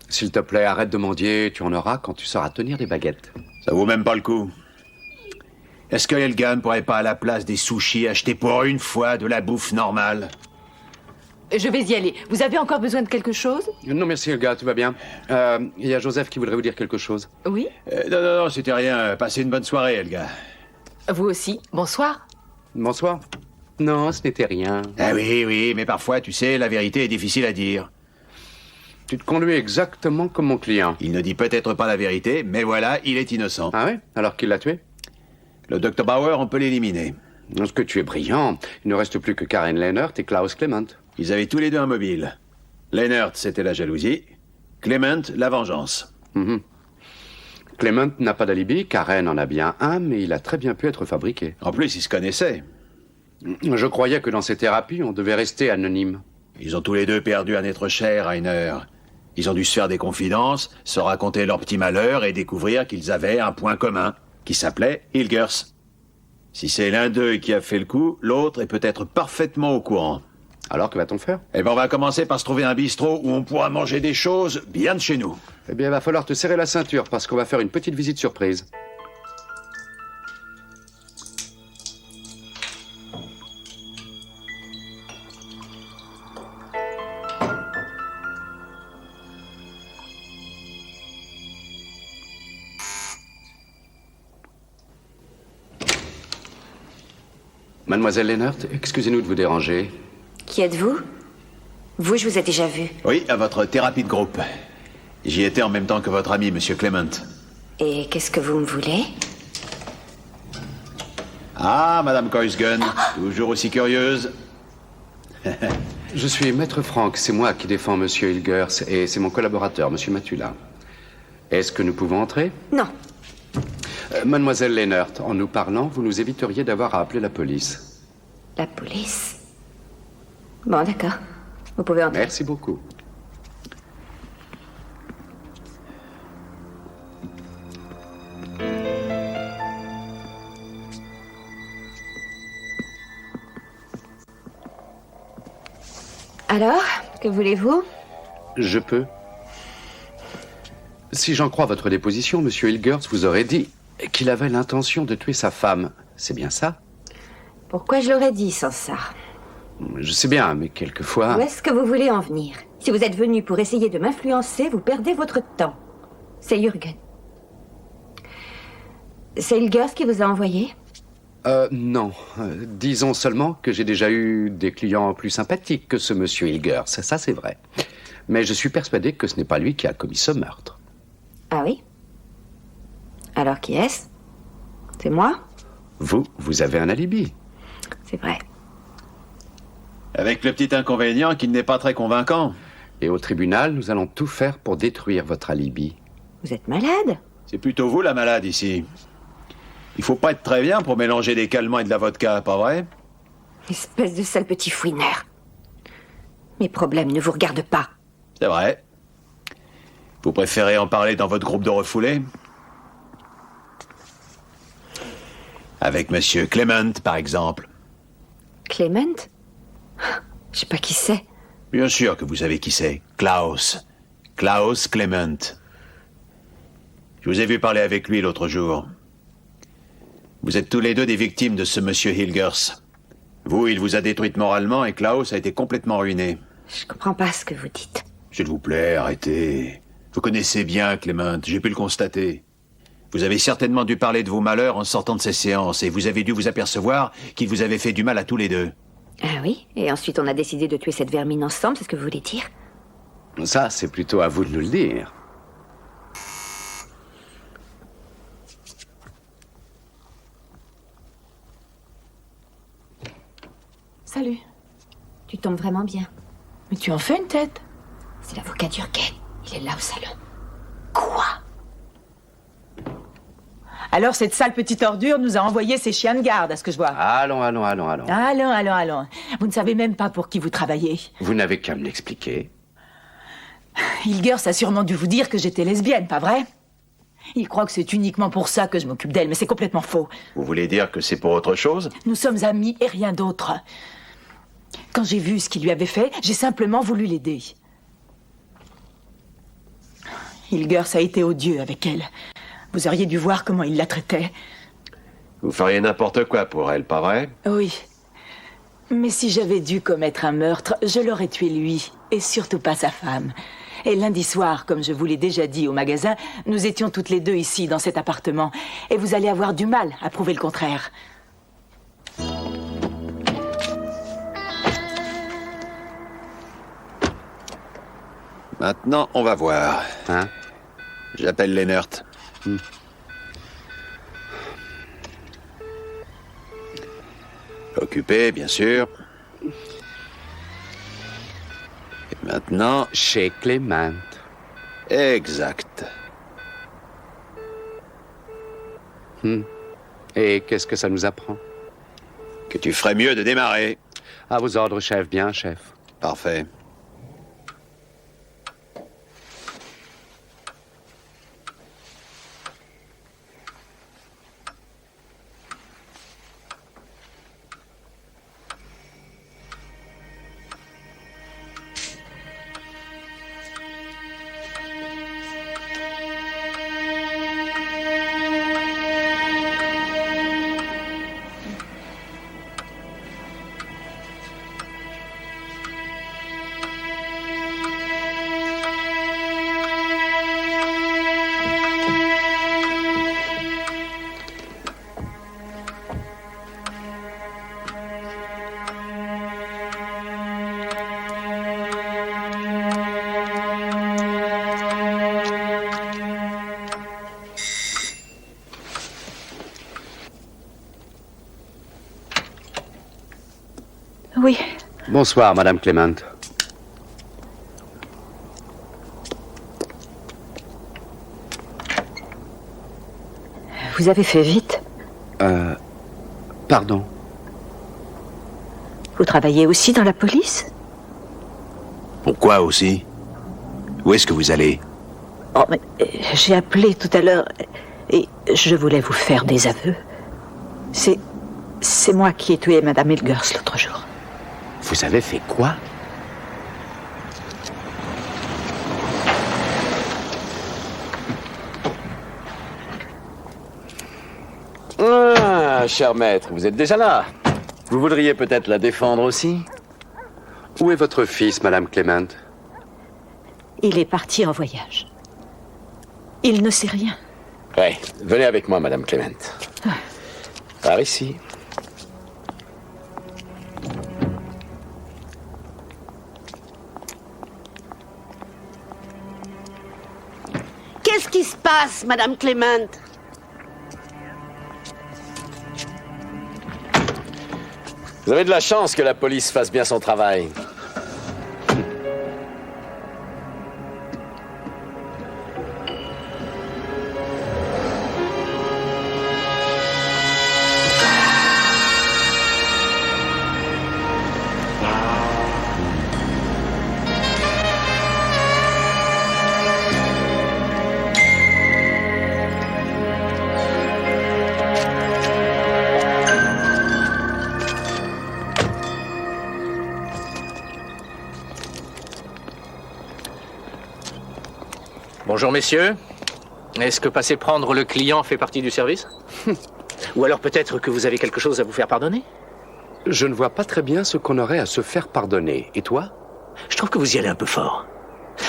S'il te plaît, arrête de mendier. Tu en auras quand tu sauras tenir des baguettes. Ça vaut même pas le coup. Est-ce que Helga ne pourrait pas, à la place des sushis, acheter pour une fois de la bouffe normale? Je vais y aller. Vous avez encore besoin de quelque chose? Non, merci, Helga, tout va bien. Il y a Joseph qui voudrait vous dire quelque chose. Oui? Non, c'était rien. Passez une bonne soirée, Helga. Vous aussi. Bonsoir. Bonsoir. Non, ce n'était rien. Ah oui, mais parfois, tu sais, la vérité est difficile à dire. Tu te conduis exactement comme mon client. Il ne dit peut-être pas la vérité, mais voilà, il est innocent. Ah oui? Alors qu'il l'a tué? Le Dr. Bauer, on peut l'éliminer. Est-ce que tu es brillant? Il ne reste plus que Karen Lehnert et Klaus Clement. Ils avaient tous les deux un mobile. Lehnert, c'était la jalousie. Clement, la vengeance. Clement n'a pas d'alibi, Karen en a bien un, mais il a très bien pu être fabriqué. En plus, ils se connaissaient. Je croyais que dans ces thérapies, on devait rester anonyme. Ils ont tous les deux perdu un être cher, Rainer. Ils ont dû se faire des confidences, se raconter leurs petits malheurs et découvrir qu'ils avaient un point commun, qui s'appelait Hilgers. Si c'est l'un d'eux qui a fait le coup, l'autre est peut-être parfaitement au courant. Alors, que va-t-on faire? Eh bien, on va commencer par se trouver un bistrot où on pourra manger des choses bien de chez nous. Eh bien, il va falloir te serrer la ceinture parce qu'on va faire une petite visite surprise. Mademoiselle Leonard, excusez-nous de vous déranger. Qui êtes-vous? Vous, je vous ai déjà vu. Oui, à votre thérapie de groupe. J'y étais en même temps que votre ami, Monsieur Clement. Et qu'est-ce que vous me voulez? Ah, Madame Koisgen, toujours aussi curieuse. Je suis Maître Franck, c'est moi qui défends Monsieur Hilgers, et c'est mon collaborateur, Monsieur Matula. Est-ce que nous pouvons entrer? Non. Mademoiselle Leonard, en nous parlant, vous nous éviteriez d'avoir à appeler la police. La police? Bon, d'accord. Vous pouvez entrer. Merci beaucoup. Alors, que voulez-vous? Je peux. Si j'en crois votre déposition, Monsieur Hilgers vous aurait dit qu'il avait l'intention de tuer sa femme. C'est bien ça? Pourquoi je l'aurais dit sans ça? Je sais bien, mais quelquefois... Où est-ce que vous voulez en venir? Si vous êtes venu pour essayer de m'influencer, vous perdez votre temps. C'est Jürgen. C'est Hilgers qui vous a envoyé? Non. Disons seulement que j'ai déjà eu des clients plus sympathiques que ce Monsieur Hilgers. Ça, c'est vrai. Mais je suis persuadé que ce n'est pas lui qui a commis ce meurtre. Ah oui? Alors qui est-ce? C'est moi? Vous avez un alibi. C'est vrai. Avec le petit inconvénient qu'il n'est pas très convaincant. Et au tribunal, nous allons tout faire pour détruire votre alibi. Vous êtes malade? C'est plutôt vous la malade ici. Il faut pas être très bien pour mélanger des calmants et de la vodka, pas vrai? Espèce de sale petit fouineur. Mes problèmes ne vous regardent pas. C'est vrai. Vous préférez en parler dans votre groupe de refoulés? Avec Monsieur Clement, par exemple. Clement? Je sais pas qui c'est. Bien sûr que vous savez qui c'est. Klaus. Klaus Clement. Je vous ai vu parler avec lui l'autre jour. Vous êtes tous les deux des victimes de ce Monsieur Hilgers. Vous, il vous a détruite moralement et Klaus a été complètement ruiné. Je comprends pas ce que vous dites. S'il vous plaît, arrêtez. Vous connaissez bien Clement, j'ai pu le constater. Vous avez certainement dû parler de vos malheurs en sortant de ces séances et vous avez dû vous apercevoir qu'il vous avait fait du mal à tous les deux. Ah oui? Et ensuite on a décidé de tuer cette vermine ensemble, c'est ce que vous voulez dire? Ça, c'est plutôt à vous de nous le dire. Salut. Tu tombes vraiment bien. Mais tu en fais une tête. C'est l'avocat d'Jürgen. Il est là au salon. Quoi? Alors cette sale petite ordure nous a envoyé ses chiens de garde, à ce que je vois. Allons. Allons. Vous ne savez même pas pour qui vous travaillez. Vous n'avez qu'à me l'expliquer. Hilgers a sûrement dû vous dire que j'étais lesbienne, pas vrai? Il croit que c'est uniquement pour ça que je m'occupe d'elle, mais c'est complètement faux. Vous voulez dire que c'est pour autre chose? Nous sommes amis et rien d'autre. Quand j'ai vu ce qu'il lui avait fait, j'ai simplement voulu l'aider. Hilgers a été odieux avec elle. Vous auriez dû voir comment il la traitait. Vous feriez n'importe quoi pour elle, pas vrai? Oui. Mais si j'avais dû commettre un meurtre, je l'aurais tué lui, et surtout pas sa femme. Et lundi soir, comme je vous l'ai déjà dit au magasin, nous étions toutes les deux ici, dans cet appartement. Et vous allez avoir du mal à prouver le contraire. Maintenant, on va voir. Hein? J'appelle Leonard. Occupé, bien sûr. Et maintenant... Chez Clement. Exact. Et qu'est-ce que ça nous apprend? Que tu ferais mieux de démarrer. À vos ordres, chef. Bien, chef. Parfait. Oui. Bonsoir, Madame Clement. Vous avez fait vite. Pardon. Vous travaillez aussi dans la police? Pourquoi aussi? Où est-ce que vous allez? Oh, mais j'ai appelé tout à l'heure et je voulais vous faire des aveux. C'est moi qui ai tué Madame Ilgers l'autre jour. Vous avez fait quoi? Ah, cher maître, vous êtes déjà là. Vous voudriez peut-être la défendre aussi? Où est votre fils, Madame Clement? Il est parti en voyage. Il ne sait rien. Oui, venez avec moi, Madame Clement. Par ici. Qu'est-ce qui se passe, Madame Clement? Vous avez de la chance que la police fasse bien son travail. Bonjour, messieurs. Est-ce que passer prendre le client fait partie du service? Ou alors peut-être que vous avez quelque chose à vous faire pardonner? Je ne vois pas très bien ce qu'on aurait à se faire pardonner. Et toi? Je trouve que vous y allez un peu fort.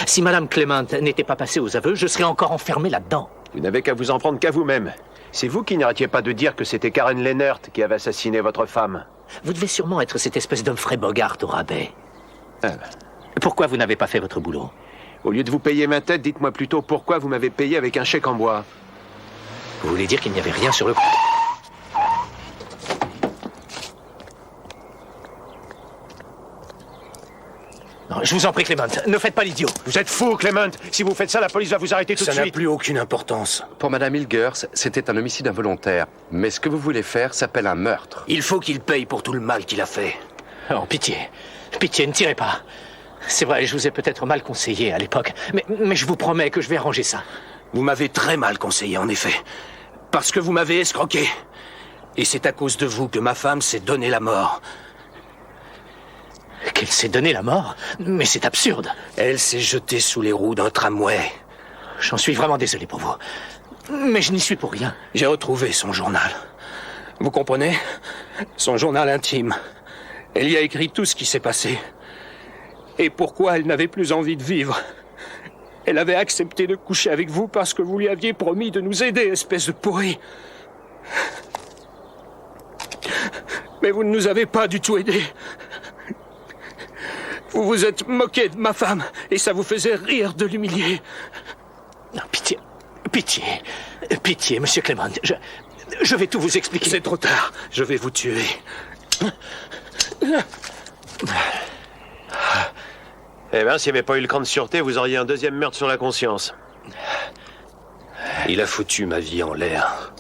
Si Madame Clement n'était pas passée aux aveux, je serais encore enfermé là-dedans. Vous n'avez qu'à vous en prendre qu'à vous-même. C'est vous qui n'arrêtiez pas de dire que c'était Karen Lennert qui avait assassiné votre femme. Vous devez sûrement être cette espèce d'Humphrey Bogart au rabais. Pourquoi vous n'avez pas fait votre boulot? Au lieu de vous payer ma tête, dites-moi plutôt pourquoi vous m'avez payé avec un chèque en bois. Vous voulez dire qu'il n'y avait rien sur le compte? Non, je vous en prie, Clement, ne faites pas l'idiot. Vous êtes fou, Clement. Si vous faites ça, la police va vous arrêter tout de suite. Ça n'a plus aucune importance. Pour Madame Ilgers, c'était un homicide involontaire. Mais ce que vous voulez faire s'appelle un meurtre. Il faut qu'il paye pour tout le mal qu'il a fait. Oh, pitié. Pitié, ne tirez pas. C'est vrai, je vous ai peut-être mal conseillé à l'époque, mais je vous promets que je vais arranger ça. Vous m'avez très mal conseillé, en effet. Parce que vous m'avez escroqué. Et c'est à cause de vous que ma femme s'est donné la mort. Qu'elle s'est donné la mort? Mais c'est absurde. Elle s'est jetée sous les roues d'un tramway. J'en suis vraiment désolé pour vous. Mais je n'y suis pour rien. J'ai retrouvé son journal. Vous comprenez? Son journal intime. Elle y a écrit tout ce qui s'est passé. Et pourquoi elle n'avait plus envie de vivre. Elle avait accepté de coucher avec vous parce que vous lui aviez promis de nous aider, espèce de pourri. Mais vous ne nous avez pas du tout aidés. Vous vous êtes moqué de ma femme et ça vous faisait rire de l'humilier. Non, pitié, pitié, pitié, monsieur Clement. Je vais tout vous expliquer. C'est trop tard. Je vais vous tuer. Eh bien, s'il n'y avait pas eu le camp de sûreté, vous auriez un deuxième meurtre sur la conscience. Il a foutu ma vie en l'air.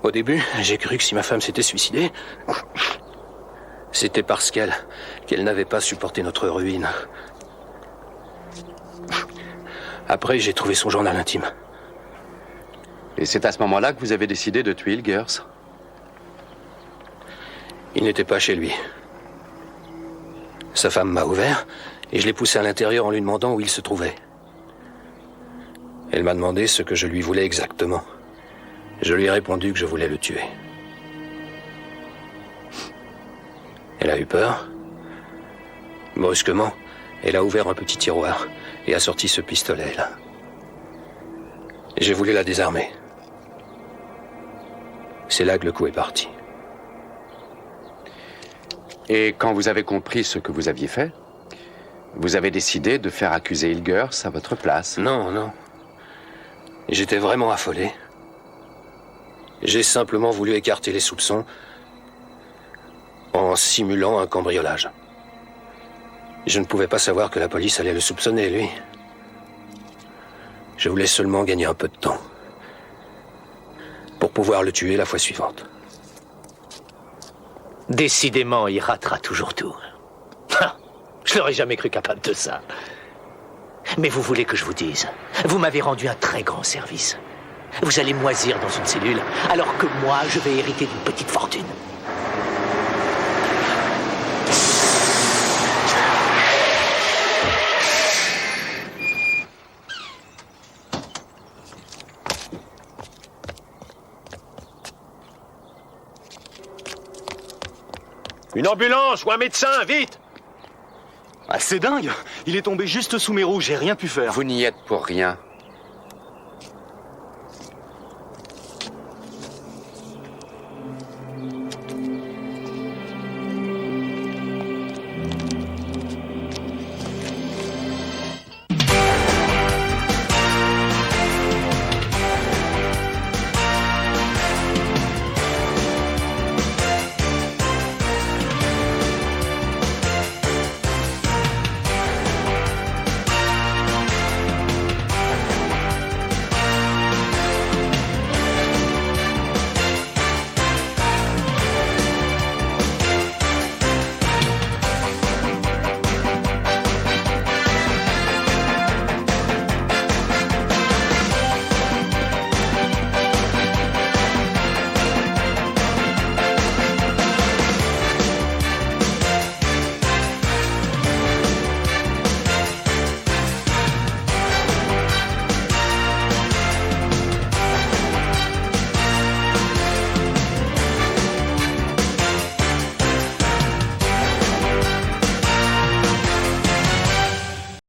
Au début, j'ai cru que si ma femme s'était suicidée, c'était parce qu'elle n'avait pas supporté notre ruine. Après, j'ai trouvé son journal intime. Et c'est à ce moment-là que vous avez décidé de tuer Ilgers? Il n'était pas chez lui. Sa femme m'a ouvert et je l'ai poussé à l'intérieur en lui demandant où il se trouvait. Elle m'a demandé ce que je lui voulais exactement. Je lui ai répondu que je voulais le tuer. Elle a eu peur. Brusquement, elle a ouvert un petit tiroir et a sorti ce pistolet-là. J'ai voulu la désarmer. C'est là que le coup est parti. Et quand vous avez compris ce que vous aviez fait, vous avez décidé de faire accuser Ilgers à votre place? Non, non. J'étais vraiment affolé. J'ai simplement voulu écarter les soupçons en simulant un cambriolage. Je ne pouvais pas savoir que la police allait le soupçonner, lui. Je voulais seulement gagner un peu de temps pour pouvoir le tuer la fois suivante. Décidément, il ratera toujours tout. Je l'aurais jamais cru capable de ça. Mais vous voulez que je vous dise, vous m'avez rendu un très grand service. Vous allez moisir dans une cellule, alors que moi, je vais hériter d'une petite fortune. Une ambulance ou un médecin, vite! Ah, c'est dingue! Il est tombé juste sous mes roues, j'ai rien pu faire. Vous n'y êtes pour rien.